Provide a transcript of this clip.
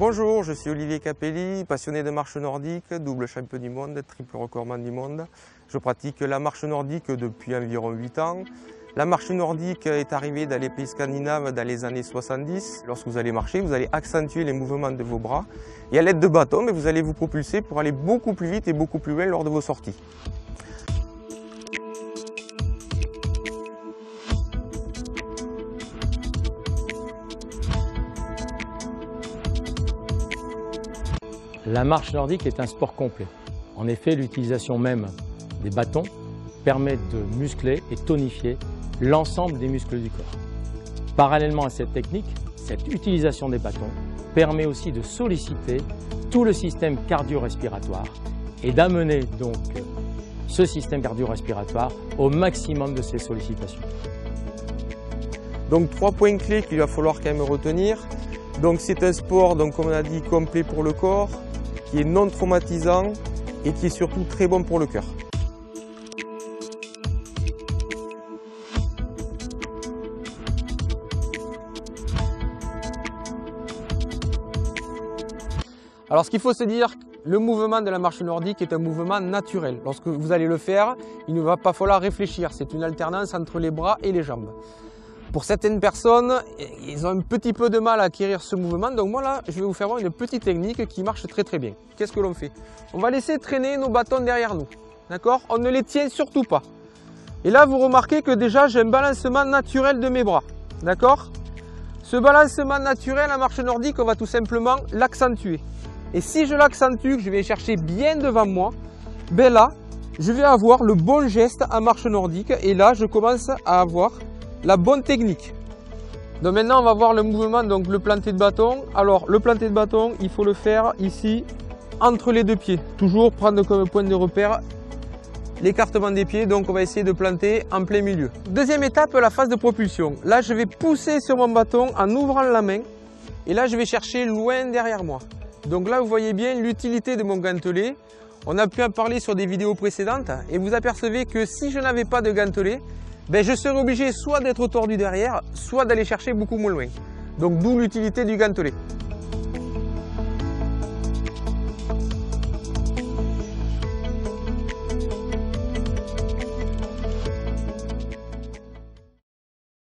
Bonjour, je suis Olivier Capelli, passionné de marche nordique, double champion du monde, triple recordman du monde. Je pratique la marche nordique depuis environ 8 ans. La marche nordique est arrivée dans les pays scandinaves dans les années 70. Lorsque vous allez marcher, vous allez accentuer les mouvements de vos bras et à l'aide de bâtons, vous allez vous propulser pour aller beaucoup plus vite et beaucoup plus loin lors de vos sorties. La marche nordique est un sport complet. En effet, l'utilisation même des bâtons permet de muscler et tonifier l'ensemble des muscles du corps. Parallèlement à cette technique, cette utilisation des bâtons permet aussi de solliciter tout le système cardio-respiratoire et d'amener donc ce système cardio-respiratoire au maximum de ses sollicitations. Donc 3 points clés qu'il va falloir quand même retenir. Donc c'est un sport, donc, comme on a dit, complet pour le corps, qui est non traumatisant et qui est surtout très bon pour le cœur. Alors ce qu'il faut se dire, le mouvement de la marche nordique est un mouvement naturel. Lorsque vous allez le faire, il ne va pas falloir réfléchir, c'est une alternance entre les bras et les jambes. Pour certaines personnes, ils ont un petit peu de mal à acquérir ce mouvement, donc moi là, je vais vous faire voir une petite technique qui marche très bien. Qu'est-ce que l'on fait? On va laisser traîner nos bâtons derrière nous, d'accord? On ne les tient surtout pas. Et là, vous remarquez que déjà, j'ai un balancement naturel de mes bras, d'accord? Ce balancement naturel en marche nordique, on va tout simplement l'accentuer. Et si je l'accentue, que je vais chercher bien devant moi, ben là, je vais avoir le bon geste en marche nordique et là, je commence à avoir la bonne technique. Donc maintenant on va voir le mouvement, donc le planté de bâton. Alors le planté de bâton, il faut le faire ici entre les deux pieds. Toujours prendre comme point de repère l'écartement des pieds, donc on va essayer de planter en plein milieu. Deuxième étape, la phase de propulsion. Là je vais pousser sur mon bâton en ouvrant la main et là je vais chercher loin derrière moi. Donc là vous voyez bien l'utilité de mon gantelet. On a pu en parler sur des vidéos précédentes et vous apercevez que si je n'avais pas de gantelet, ben je serais obligé soit d'être tordu derrière, soit d'aller chercher beaucoup moins loin. Donc d'où l'utilité du gantelet.